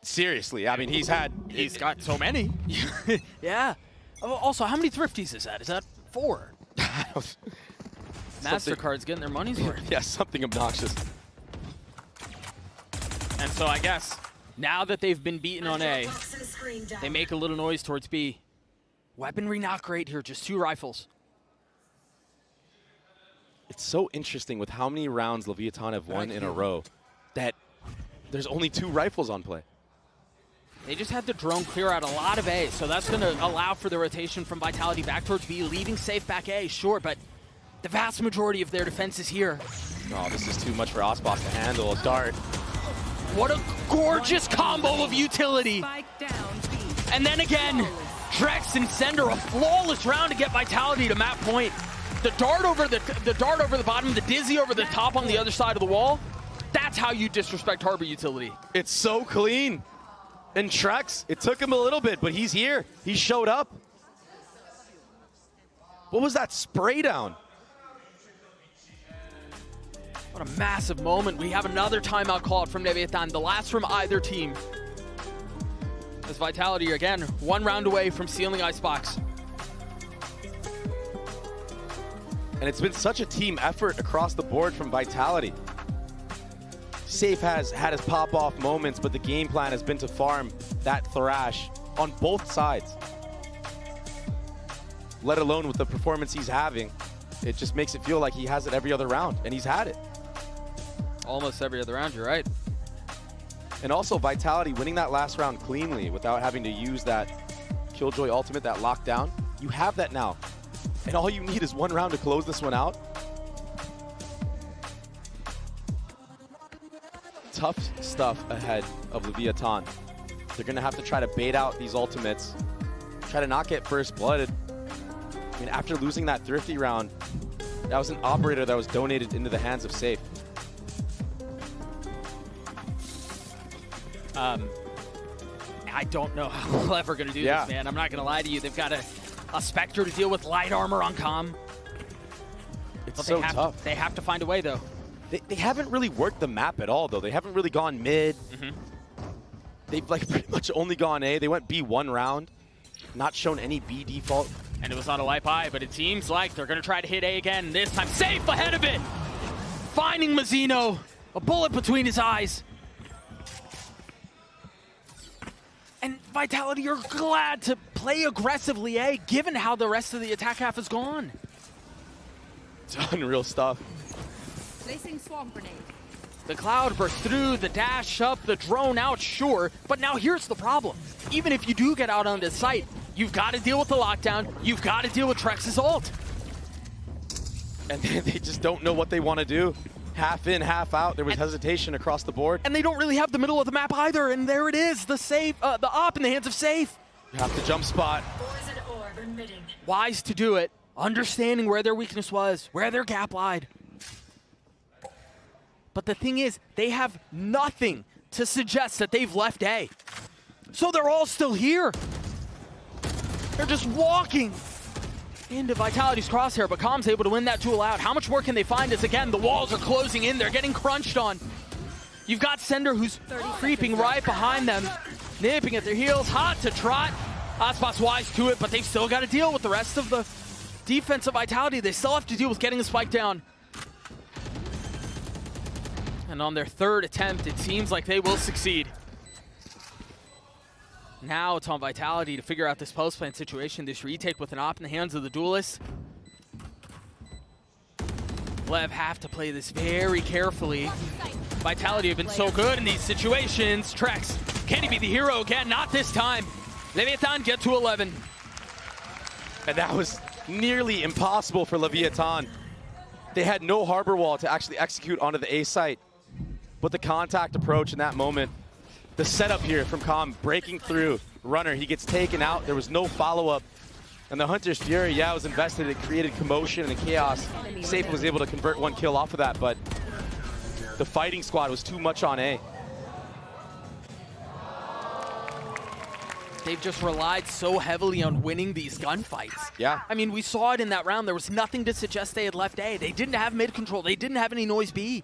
Seriously, I mean, he's got so many. Yeah. Also, how many thrifties is that? Is that 4? MasterCard's getting their money's worth. Yeah, something obnoxious. And so I guess Now that they've been beaten on A, Toxin screen down. they make a little noise towards B. Weaponry not great here, just 2 rifles. It's so interesting with how many rounds Leviathan have won in a row that there's only 2 rifles on play. They just had the drone clear out a lot of A, so that's going to allow for the rotation from Vitality back towards B, leaving safe back A, sure, but the vast majority of their defense is here. Oh, this is too much for Osbos to handle. A dart. What a gorgeous combo of utility. Spike down B. And then again, Trex and Sender, a flawless round to get Vitality to map point. The dart over the bottom, the dizzy over the top on the other side of the wall. That's how you disrespect Harbor utility. It's so clean. And Trex, it took him a little bit, but he's here. He showed up. What was that spray down? What a massive moment. We have another timeout called from Leviathan, the last from either team. As Vitality, again, 1 round away from sealing Icebox. And it's been such a team effort across the board from Vitality. Safe has had his pop-off moments, but the game plan has been to farm that Thrash on both sides. Let alone with the performance he's having, it just makes it feel like he has it every other round, and he's had it. Almost every other round, you're right. And also Vitality winning that last round cleanly without having to use that Killjoy ultimate, that lockdown. You have that now. And all you need is 1 round to close this one out. Tough stuff ahead of Leviathan. They're going to have to try to bait out these ultimates, try to not get first blooded. I mean, after losing that Thrifty round, that was an operator that was donated into the hands of Safe. I don't know how Clever going to do this, man. I'm not going to lie to you. They've got a Spectre to deal with, light armor on comm. It's so tough. They have to find a way, though. They haven't really worked the map at all, though. They haven't really gone mid. They've like pretty much only gone A. They went B 1 round, not shown any B default. And it was on a light buy, but it seems like they're going to try to hit A again. This time, Safe ahead of it. Finding Mazzino, a bullet between his eyes. And Vitality are glad to play aggressively A, given how the rest of the attack half has gone. It's unreal stuff. Placing swarm grenade. The cloud burst through, the dash up, the drone out, sure. But now here's the problem. Even if you do get out on this site, you've got to deal with the lockdown. You've got to deal with Trex's ult. And they just don't know what they want to do. Half in, half out. There was hesitation across the board. And they don't really have the middle of the map either. And there it is, the Safe, the op in the hands of Safe. You have to jump spot. Poison orb emitting. Wise to do it, understanding where their weakness was, where their gap lied. But the thing is, they have nothing to suggest that they've left A. So they're all still here. They're just walking into Vitality's crosshair, but Calm's able to win that duel out. How much more can they find as, again, the walls are closing in. They're getting crunched on. You've got Sender, who's creeping right behind them, nipping at their heels, hot to trot. Hotspot's wise to it, but they've still got to deal with the rest of the defense of Vitality. They still have to deal with getting the spike down. And on their 3rd attempt, it seems like they will succeed. Now it's on Vitality to figure out this post-plant situation, this retake with an op in the hands of the duelist. Lev have to play this very carefully. Vitality have been so good in these situations. Trex, can he be the hero again? Not this time. Leviathan get to 11. And that was nearly impossible for Leviathan. They had no harbor wall to actually execute onto the A site. But the contact approach in that moment, the setup here from Calm, breaking through, runner, he gets taken out. There was no follow-up. And the Hunter's Fury, yeah, was invested. It created commotion and chaos. Safe was able to convert 1 kill off of that, but the fighting squad was too much on A. They've just relied so heavily on winning these gunfights. Yeah. I mean, we saw it in that round. There was nothing to suggest they had left A. They didn't have mid control. They didn't have any noise B.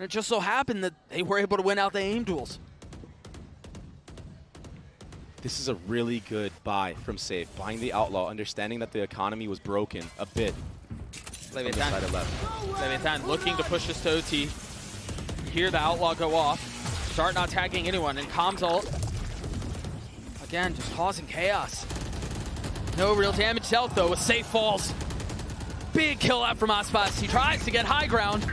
And it just so happened that they were able to win out the aim duels. This is a really good buy from Safe, buying the Outlaw, understanding that the economy was broken a bit. Leviathan looking to push this to OT. You hear the Outlaw go off. Dart not tagging anyone, and Com's ult. Again, just causing chaos. No real damage dealt though with safe falls. Big kill out from Aspas. He tries to get high ground.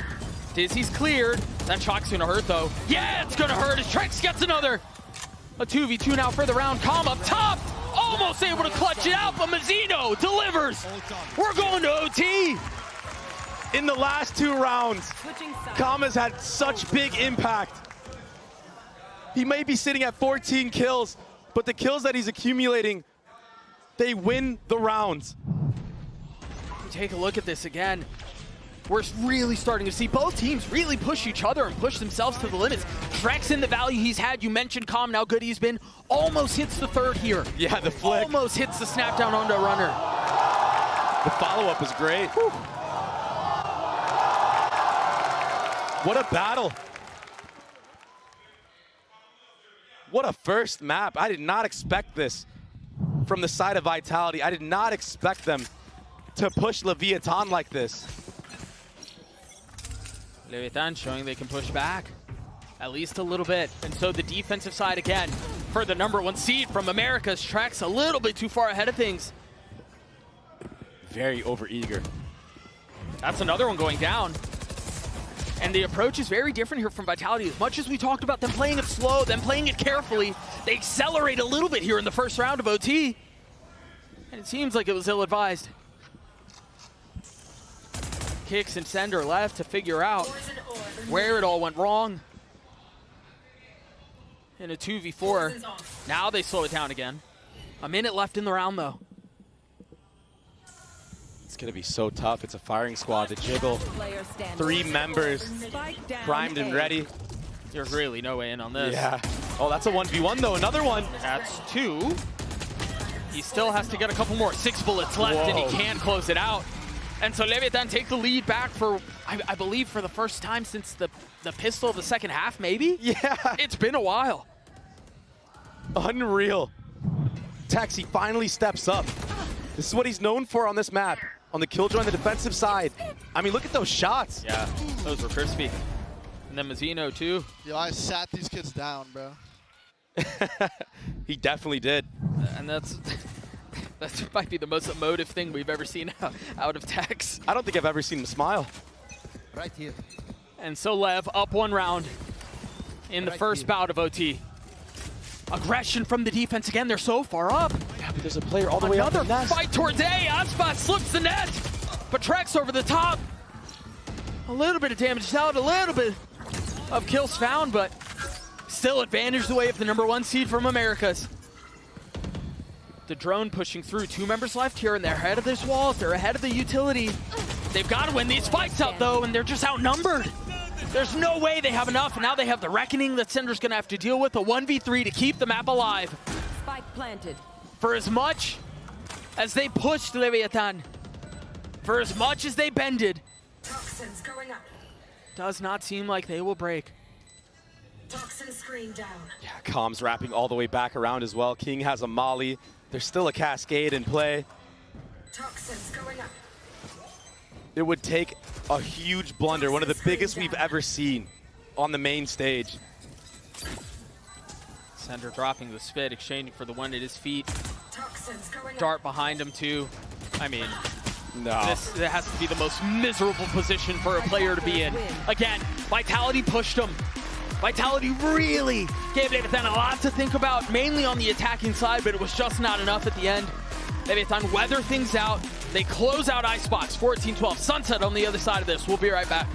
Dizzy's cleared. That shock's gonna hurt though. Yeah, it's gonna hurt as Trex gets another. A 2v2 now for the round. Com up top. Almost able to clutch it out, but Mazzino delivers. We're going to OT. In the last 2 rounds, Com has had such big impact. He may be sitting at 14 kills, but the kills that he's accumulating, they win the rounds. Take a look at this again. We're really starting to see both teams really push each other and push themselves to the limits. Trex in the value he's had. You mentioned Com, how good he's been. Almost hits the third here. Yeah, the flick. Almost hits the snap down onto a runner. The follow-up was great. Whew. What a battle. What a first map. I did not expect this from the side of Vitality. I did not expect them to push Leviathan like this. Leviathan showing they can push back at least a little bit. And so the defensive side again for the #1 seed from America's Trex a little bit too far ahead of things. Very overeager. That's another one going down. And the approach is very different here from Vitality. As much as we talked about them playing it slow, them playing it carefully, they accelerate a little bit here in the first round of OT. And it seems like it was ill-advised. Kicks and Sender left to figure out where it all went wrong. In a 2v4. Now they slow it down again. A minute left in the round though. It's gonna be so tough. It's a firing squad to jiggle. 3 members primed and ready. There's really no way in on this. Yeah. Oh, that's a 1v1 though. Another one. That's 2. He still has to get a couple more. 6 bullets left. Whoa. And he can close it out. And so Leviathan take the lead back for, I believe, for the first time since the pistol of the second half, maybe? Yeah. It's been a while. Unreal. Taxi finally steps up. This is what he's known for on this map. On the killjoy on the defensive side. I mean, look at those shots. Yeah, those were crispy. And then Mazzino, too. Yo, I sat these kids down, bro. He definitely did. And that might be the most emotive thing we've ever seen out of Tex. I don't think I've ever seen him smile. Right here. And so Lev up 1 round in the first bout of OT. Aggression from the defense again. They're so far up. Yeah, but there's a player all the way up. Another fight towards A. Aspas slips the net. But Trex over the top. A little bit of damage out, a little bit of kills found, but still advantage the way of the #1 seed from Americas. The drone pushing through. 2 members left here, and they're ahead of this wall. They're ahead of the utility. They've got to win these fights out, though, and they're just outnumbered. There's no way they have enough, and now they have the reckoning that Sender's going to have to deal with, a 1v3 to keep the map alive. Spike planted. For as much as they pushed Leviathan, for as much as they bended, Toxins going up. does not seem like they will break. Toxin screen down. Yeah, Com's wrapping all the way back around as well. King has a molly. There's still a cascade in play. Toxins going up. It would take a huge blunder, one of the biggest we've ever seen on the main stage. Sender dropping the spit, exchanging for the one at his feet. Toxins going Dart behind him too. I mean, no. this has to be the most miserable position for a player to be in. Again, Vitality pushed him. Vitality really gave Leviathan a lot to think about, mainly on the attacking side, but it was just not enough at the end. Leviathan weather things out. They close out Icebox, 14-12. Sunset on the other side of this. We'll be right back.